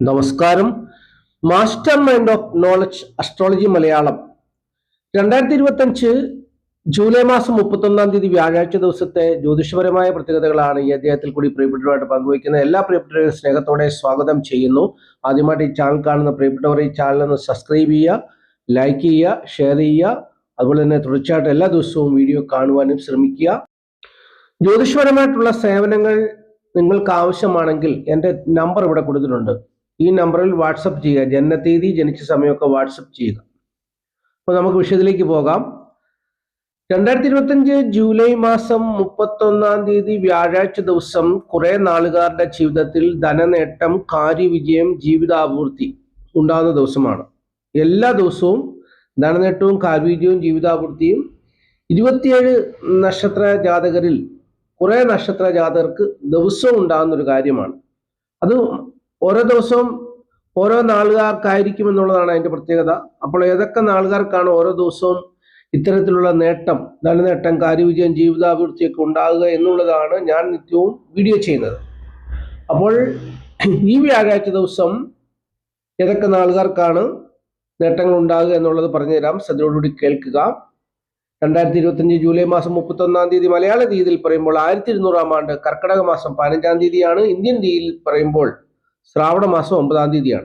നമസ്കാരം. Master mind of knowledge astrology Malayalam 2025 July മാസം 31 വ്യാഴാഴ്ച ദിവസത്തെ ജ്യോതിഷപരമായ പ്രത്യേകതകളാണ് ഈ അധ്യായത്തിൽ കൂടി പ്രിയപ്പെട്ടവരുമായിട്ട് പങ്കുവയ്ക്കുന്നത്. എല്ലാ പ്രിയപ്പെട്ടവരെയും സ്നേഹത്തോടെ സ്വാഗതം ചെയ്യുന്നു. ആദ്യമായിട്ട് ഈ ചാനൽ കാണുന്ന പ്രിയപ്പെട്ടവർ ഈ ചാനൽ ഒന്ന് സബ്സ്ക്രൈബ് ചെയ്യുക, ലൈക്ക് ചെയ്യുക, ഷെയർ ചെയ്യുക. അതുപോലെ തന്നെ തുടർച്ചയായിട്ട് എല്ലാ ദിവസവും വീഡിയോ കാണുവാനും ശ്രമിക്കുക. ജ്യോതിഷപരമായിട്ടുള്ള സേവനങ്ങൾ നിങ്ങൾക്ക് ആവശ്യമാണെങ്കിൽ എൻ്റെ നമ്പർ ഇവിടെ കൊടുത്തിട്ടുണ്ട്. ഈ നമ്പറിൽ വാട്സപ്പ് ചെയ്യുക. ജനനത്തീയതി, ജനിച്ച സമയമൊക്കെ വാട്സപ്പ് ചെയ്യുക. അപ്പോൾ നമുക്ക് വിഷയത്തിലേക്ക് പോകാം. 2025 ജൂലൈ മാസം 31 വ്യാഴാഴ്ച ദിവസം കുറെ നാളുകാരുടെ ജീവിതത്തിൽ ധനനേട്ടം, കാര്യവിജയം, ജീവിതാപൂർത്തി ഉണ്ടാകുന്ന ദിവസമാണ്. എല്ലാ ദിവസവും ധനനേട്ടവും കാര്യവിജയവും ജീവിതാപൂർത്തിയും 27 നക്ഷത്ര ജാതകരിൽ കുറെ നക്ഷത്ര ജാതകർക്ക് ദിവസവും ഉണ്ടാകുന്ന ഒരു കാര്യമാണ്. അത് ഓരോ ദിവസവും ഓരോ നാളുകാർക്കായിരിക്കും എന്നുള്ളതാണ് അതിന്റെ പ്രത്യേകത. അപ്പോൾ ഏതൊക്കെ നാളുകാർക്കാണ് ഓരോ ദിവസവും ഇത്തരത്തിലുള്ള നേട്ടം, ധനനേട്ടം, കാര്യവിജയം, ജീവിതാഭിവൃദ്ധിയൊക്കെ ഉണ്ടാകുക എന്നുള്ളതാണ് ഞാൻ നിത്യവും വീഡിയോ ചെയ്യുന്നത്. അപ്പോൾ ഈ വ്യാഴാഴ്ച ദിവസം ഏതൊക്കെ നാളുകാർക്കാണ് നേട്ടങ്ങൾ ഉണ്ടാകുക എന്നുള്ളത് പറഞ്ഞുതരാം. ശ്രദ്ധയോടുകൂടി കേൾക്കുക. 2025 ജൂലൈ മാസം 31 മലയാള തീയതിയിൽ പറയുമ്പോൾ 1200 ആണ്ട് കർക്കിടക മാസം 15 ഇന്ത്യൻ തീയതിയിൽ പറയുമ്പോൾ ശ്രാവണ മാസം 9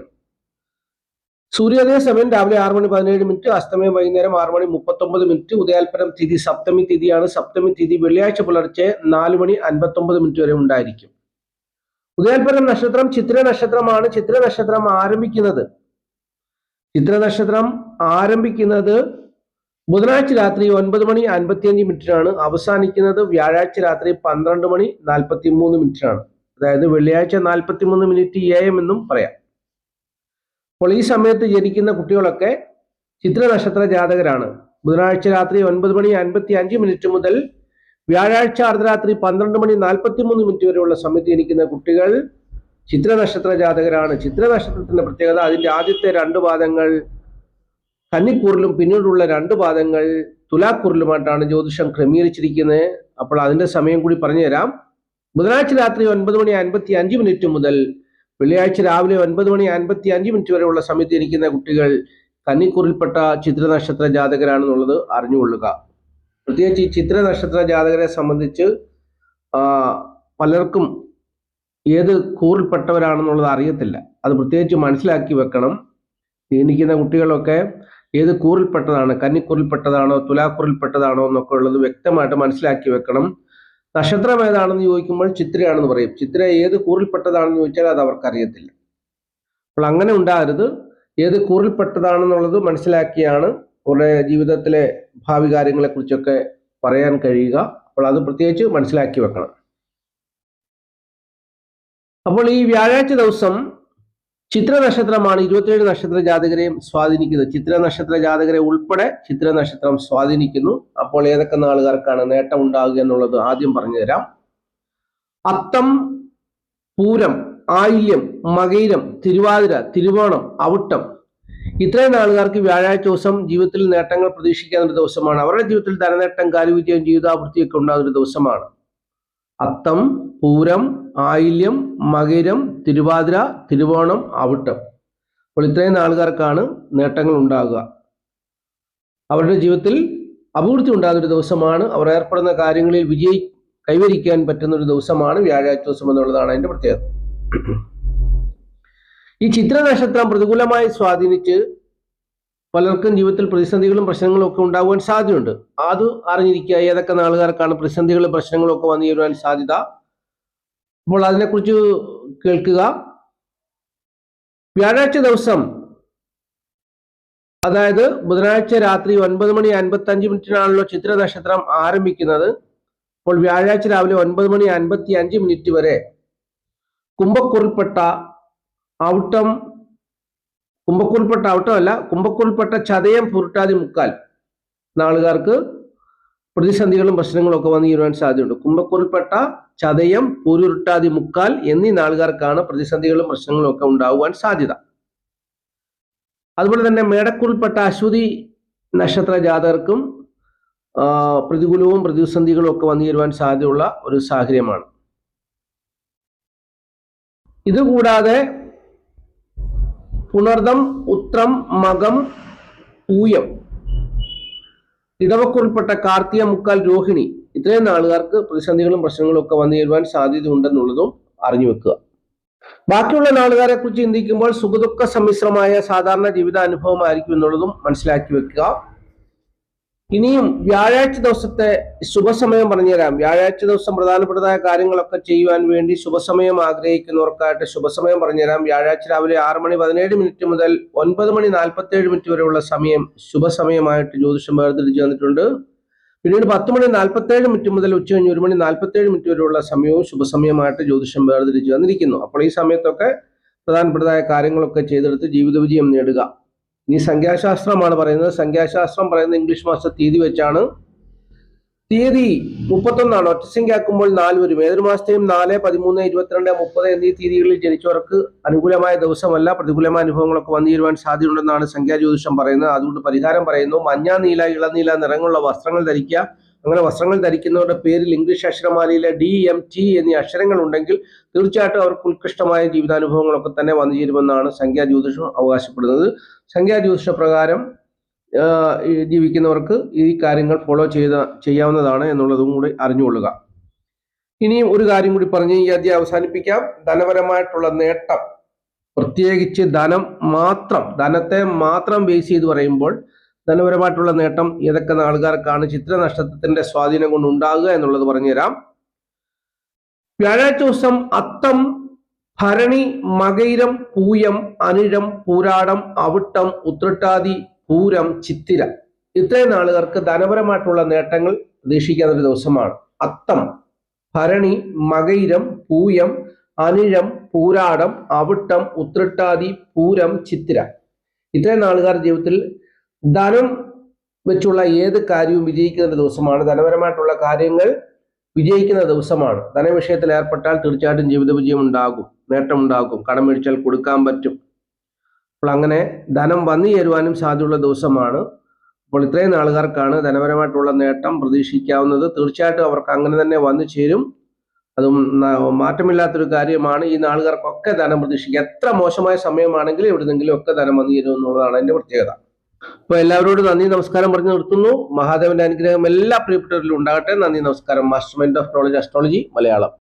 സൂര്യോദയ സമയം രാവിലെ 6:17, അസ്തമയം വൈകുന്നേരം 6:39. ഉദയാൽപരം തിഥി സപ്തമി തിഥിയാണ്. സപ്തമി തിഥി വെള്ളിയാഴ്ച പുലർച്ചെ 4:59 വരെ ഉണ്ടായിരിക്കും. ഉദയാൽപരം നക്ഷത്രം ചിത്ര നക്ഷത്രമാണ്. ചിത്ര നക്ഷത്രം ആരംഭിക്കുന്നത് ബുധനാഴ്ച രാത്രി 9:55 അവസാനിക്കുന്നത് വ്യാഴാഴ്ച രാത്രി 12:43. അതായത് വെള്ളിയാഴ്ച 43 മിനിറ്റ് AM എന്നും പറയാം. അപ്പോൾ ഈ സമയത്ത് ജനിക്കുന്ന കുട്ടികളൊക്കെ ചിത്ര നക്ഷത്ര ജാതകരാണ്. ബുധനാഴ്ച രാത്രി 9:55 മുതൽ വ്യാഴാഴ്ച അർദ്ധരാത്രി 12:43 വരെയുള്ള സമയത്ത് ജനിക്കുന്ന കുട്ടികൾ ചിത്ര നക്ഷത്ര ജാതകരാണ്. ചിത്ര നക്ഷത്രത്തിന്റെ പ്രത്യേകത അതിന്റെ ആദ്യത്തെ 2 പാദങ്ങൾ കന്നിക്കൂറിലും പിന്നീടുള്ള 2 പാദങ്ങൾ തുലാക്കൂറിലുമായിട്ടാണ് ജ്യോതിഷം ക്രമീകരിച്ചിരിക്കുന്നത്. അപ്പോൾ അതിന്റെ സമയം കൂടി പറഞ്ഞുതരാം. ബുധനാഴ്ച രാത്രി 9:55 മുതൽ വെള്ളിയാഴ്ച രാവിലെ 9:55 വരെയുള്ള സമയത്ത് ജനിക്കുന്ന കുട്ടികൾ കന്നിക്കൂറിൽപ്പെട്ട ചിത്ര നക്ഷത്ര ജാതകരാണെന്നുള്ളത് അറിഞ്ഞുകൊള്ളുക. പ്രത്യേകിച്ച് ഈ ചിത്ര നക്ഷത്ര ജാതകരെ സംബന്ധിച്ച് പലർക്കും ഏത് കൂറിൽപ്പെട്ടവരാണെന്നുള്ളത് അറിയത്തില്ല. അത് പ്രത്യേകിച്ച് മനസ്സിലാക്കി വെക്കണം. ജനിക്കുന്ന കുട്ടികളൊക്കെ ഏത് കൂറിൽപ്പെട്ടതാണ്, കന്നിക്കൂറിൽപ്പെട്ടതാണോ തുലാക്കൂറിൽപ്പെട്ടതാണോ എന്നൊക്കെ ഉള്ളത് വ്യക്തമായിട്ട് മനസ്സിലാക്കി വെക്കണം. നക്ഷത്രം ഏതാണെന്ന് ചോദിക്കുമ്പോൾ ചിത്രയാണെന്ന് പറയും. ചിത്ര ഏത് കൂറിൽപ്പെട്ടതാണെന്ന് ചോദിച്ചാൽ അത് അവർക്കറിയത്തില്ല. അപ്പോൾ അങ്ങനെ ഉണ്ടാകരുത്. ഏത് കൂറിൽപ്പെട്ടതാണെന്നുള്ളത് മനസ്സിലാക്കിയാണ് അവരുടെ ജീവിതത്തിലെ ഭാവി കാര്യങ്ങളെ കുറിച്ചൊക്കെ പറയാൻ കഴിയുക. അപ്പോൾ അത് പ്രത്യേകിച്ച് മനസ്സിലാക്കി വെക്കണം. അപ്പോൾ ഈ വ്യാഴാഴ്ച ദിവസം ചിത്ര നക്ഷത്രമാണ് 27 നക്ഷത്ര ജാതകരെയും സ്വാധീനിക്കുന്നത്. ചിത്ര നക്ഷത്ര ജാതകരെ ഉൾപ്പെടെ ചിത്ര നക്ഷത്രം സ്വാധീനിക്കുന്നു. അപ്പോൾ ഏതൊക്കെ നാളുകാർക്കാണ് നേട്ടം ഉണ്ടാകുക എന്നുള്ളത് ആദ്യം പറഞ്ഞുതരാം. അത്തം, പൂരം, ആയില്യം, മകയിരം, തിരുവാതിര, തിരുവോണം, അവിട്ടം ഇത്രയും നാളുകാർക്ക് വ്യാഴാഴ്ച ദിവസം ജീവിതത്തിൽ നേട്ടങ്ങൾ പ്രതീക്ഷിക്കാവുന്ന ഒരു ദിവസമാണ്. അവരുടെ ജീവിതത്തിൽ ധനനേട്ടം, കാര്യവിജയം, ജീവിതാഭിവൃദ്ധിയൊക്കെ ഉണ്ടാകുന്ന ഒരു ദിവസമാണ്. അത്തം, പൂരം, ആയില്യം, മകയിരം, തിരുവാതിര, തിരുവോണം, അവിട്ടം. അപ്പോൾ ഇത്രയും ആൾക്കാർക്കാണ് നേട്ടങ്ങൾ ഉണ്ടാകുക. അവരുടെ ജീവിതത്തിൽ അഭിവൃദ്ധി ഉണ്ടാകുന്ന ഒരു ദിവസമാണ്. അവർ ഏർപ്പെടുന്ന കാര്യങ്ങളിൽ കൈവരിക്കാൻ പറ്റുന്ന ഒരു ദിവസമാണ് വ്യാഴാഴ്ച ദിവസം എന്നുള്ളതാണ് അതിന്റെ പ്രത്യേകത. ഈ ചിത്ര നക്ഷത്രം പ്രതികൂലമായി സ്വാധീനിച്ച് പലർക്കും ജീവിതത്തിൽ പ്രതിസന്ധികളും പ്രശ്നങ്ങളും ഒക്കെ ഉണ്ടാകുവാൻ സാധ്യതയുണ്ട്. അത് അറിഞ്ഞിരിക്കുക. ഏതൊക്കെ നാളുകാർക്കാണ് പ്രതിസന്ധികളും പ്രശ്നങ്ങളും ഒക്കെ വന്നു ചേരുവാൻ സാധ്യത. അപ്പോൾ അതിനെക്കുറിച്ച് കേൾക്കുക. വ്യാഴാഴ്ച ദിവസം, അതായത് ബുധനാഴ്ച രാത്രി 9:55 ചിത്ര നക്ഷത്രം ആരംഭിക്കുന്നത്. അപ്പോൾ വ്യാഴാഴ്ച രാവിലെ 9:55 വരെ കുംഭക്കൂറിൽപ്പെട്ട ചതയം, പുരുട്ടാതി, മുക്കാൽ നാളുകാർക്ക് പ്രതിസന്ധികളും പ്രശ്നങ്ങളും ഒക്കെ വന്നു ചേരുവാൻ സാധ്യതയുണ്ട്. കുംഭക്കൂറിൽപ്പെട്ട ചതയം, പൂരുരുട്ടാതി, മുക്കാൽ എന്നീ നാളുകാർക്കാണ് പ്രതിസന്ധികളും പ്രശ്നങ്ങളും ഒക്കെ ഉണ്ടാകുവാൻ സാധ്യത. അതുപോലെ തന്നെ മേടക്കൂറിൽപ്പെട്ട അശ്വതി നക്ഷത്ര ജാതകർക്കും പ്രതികൂലവും പ്രതിസന്ധികളും ഒക്കെ വന്നു ചേരുവാൻ സാധ്യതയുള്ള ഒരു സാഹചര്യമാണ്. ഇതുകൂടാതെ പുണർദം, ഉത്രം, മകം, പൂയം, ഇടവക്കുറിൽപ്പെട്ട കാർത്തിക, മുക്കാൽ, രോഹിണി ഇത്രയും നാളുകാർക്ക് പ്രതിസന്ധികളും പ്രശ്നങ്ങളും ഒക്കെ വന്നു ചേരുവാൻ സാധ്യത ഉണ്ടെന്നുള്ളതും അറിഞ്ഞു വെക്കുക. ബാക്കിയുള്ള നാളുകാരെ കുറിച്ച് ചിന്തിക്കുമ്പോൾ സുഖദുഃഖ സമ്മിശ്രമായ സാധാരണ ജീവിതാനുഭവമായിരിക്കും എന്നുള്ളതും മനസ്സിലാക്കി വെക്കുക. ഇനിയും വ്യാഴാഴ്ച ദിവസത്തെ ശുഭസമയം പറഞ്ഞുതരാം. വ്യാഴാഴ്ച ദിവസം പ്രധാനപ്പെട്ടതായ കാര്യങ്ങളൊക്കെ ചെയ്യുവാൻ വേണ്ടി ശുഭസമയം ആഗ്രഹിക്കുന്നവർക്കായിട്ട് ശുഭസമയം പറഞ്ഞുതരാം. വ്യാഴാഴ്ച രാവിലെ 6:17 മുതൽ 9:47 വരെയുള്ള സമയം ശുഭസമയമായിട്ട് ജ്യോതിഷം വേർതിരിച്ചു തന്നിട്ടുണ്ട്. പിന്നീട് 10:47 മുതൽ ഉച്ചകഴിഞ്ഞ് 1:47 വരെയുള്ള സമയവും ശുഭസമയമായിട്ട് ജ്യോതിഷം വേർതിരിച്ചു തന്നിരിക്കുന്നു. അപ്പോൾ ഈ സമയത്തൊക്കെ പ്രധാനപ്പെട്ടതായ കാര്യങ്ങളൊക്കെ ചെയ്തെടുത്ത് ജീവിത വിജയം നേടുക. ഇനി സംഖ്യാശാസ്ത്രമാണ് പറയുന്നത്. സംഖ്യാശാസ്ത്രം പറയുന്നത് ഇംഗ്ലീഷ് മാസ തീയതി വെച്ചാണ്. തീയതി 31 ഒറ്റസംഖ്യയാക്കുമ്പോൾ 4 വരും. ഏതൊരു മാസത്തെയും 4, 13, 22, 30 എന്നീ തീയതികളിൽ ജനിച്ചവർക്ക് അനുകൂലമായ ദിവസമല്ല. പ്രതികൂലമായ അനുഭവങ്ങളൊക്കെ വന്നു ചേരുവാൻ സാധ്യതയുണ്ടെന്നാണ് സംഖ്യാജ്യോതിഷം പറയുന്നത്. അതുകൊണ്ട് പരിഹാരം പറയുന്നു. മഞ്ഞ, നീല, ഇളനീല നിറങ്ങളുള്ള വസ്ത്രങ്ങൾ ധരിക്കുക. അങ്ങനെ വസ്ത്രങ്ങൾ ധരിക്കുന്നവരുടെ പേരിൽ ഇംഗ്ലീഷ് അക്ഷരമാലയിലെ DMT എന്നീ അക്ഷരങ്ങൾ ഉണ്ടെങ്കിൽ തീർച്ചയായിട്ടും അവർക്ക് ഉത്കൃഷ്ടമായ ജീവിതാനുഭവങ്ങളൊക്കെ തന്നെ വന്നു ചേരുമെന്നാണ് സംഖ്യാജ്യോതിഷം അവകാശപ്പെടുന്നത്. സംഖ്യാജ്യോതിഷ പ്രകാരം ജീവിക്കുന്നവർക്ക് ഈ കാര്യങ്ങൾ ഫോളോ ചെയ്യാവുന്നതാണ് എന്നുള്ളതും കൂടി അറിഞ്ഞുകൊള്ളുക. ഇനിയും ഒരു കാര്യം കൂടി പറഞ്ഞ് ഈ അധ്യായം അവസാനിപ്പിക്കാം. ധനപരമായിട്ടുള്ള നേട്ടം, പ്രത്യേകിച്ച് ധനത്തെ മാത്രം ബേസ് ചെയ്ത് പറയുമ്പോൾ ധനപരമായിട്ടുള്ള നേട്ടം ഏതൊക്കെ നാളുകാർക്കാണ് ചിത്ര നക്ഷത്രത്തിന്റെ സ്വാധീനം കൊണ്ട് ഉണ്ടാകുക എന്നുള്ളത് പറഞ്ഞുതരാം. വ്യാഴാഴ്ച ദിവസം അത്തം, ഭരണി, മകയിരം, പൂയം, അനിഴം, പൂരാടം, അവിട്ടം, ഉത്രട്ടാതി, പൂരം, ചിത്തിര ഇത്രയും നാളുകാർക്ക് ധനപരമായിട്ടുള്ള നേട്ടങ്ങൾ പ്രതീക്ഷിക്കാവുന്ന ഒരു ദിവസമാണ്. അത്തം, ഭരണി, മകയിരം, പൂയം, അനിഴം, പൂരാടം, അവിട്ടം, ഉത്രട്ടാതി, പൂരം, ചിത്തിര ഇത്രയും നാളുകാർ ജീവിതത്തിൽ ധനം വെച്ചുള്ള ഏത് കാര്യവും വിജയിക്കുന്ന ദിവസമാണ്. ധനപരമായിട്ടുള്ള കാര്യങ്ങൾ വിജയിക്കുന്ന ദിവസമാണ്. ധനവിഷയത്തിൽ ഏർപ്പെട്ടാൽ തീർച്ചയായിട്ടും ജീവിത വിജയം ഉണ്ടാകും, നേട്ടമുണ്ടാകും. കടം മേടിച്ചാൽ കൊടുക്കാൻ പറ്റും. അപ്പോൾ അങ്ങനെ ധനം വന്നു ചേരുവാനും സാധ്യതയുള്ള ദിവസമാണ്. അപ്പോൾ ഇത്രയും നാളുകാർക്കാണ് ധനപരമായിട്ടുള്ള നേട്ടം പ്രതീക്ഷിക്കാവുന്നത്. തീർച്ചയായിട്ടും അവർക്ക് അങ്ങനെ തന്നെ വന്നു ചേരും. അതും മാറ്റമില്ലാത്തൊരു കാര്യമാണ്. ഈ നാളുകാർക്കൊക്കെ ധനം പ്രതീക്ഷിക്കുക. എത്ര മോശമായ സമയമാണെങ്കിലും എവിടുന്നെങ്കിലും ഒക്കെ ധനം വന്നു ചേരും എന്നുള്ളതാണ് അതിന്റെ പ്രത്യേകത. അപ്പൊ എല്ലാവരോടും നന്ദി നമസ്കാരം പറഞ്ഞു നിർത്തുന്നു. മഹാദേവന്റെ അനുഗ്രഹം എല്ലാ പ്രിയപ്പെട്ടവരിലും ഉണ്ടാകട്ടെ. നന്ദി നമസ്കാരം. Master mind of knowledge astrology Malayalam.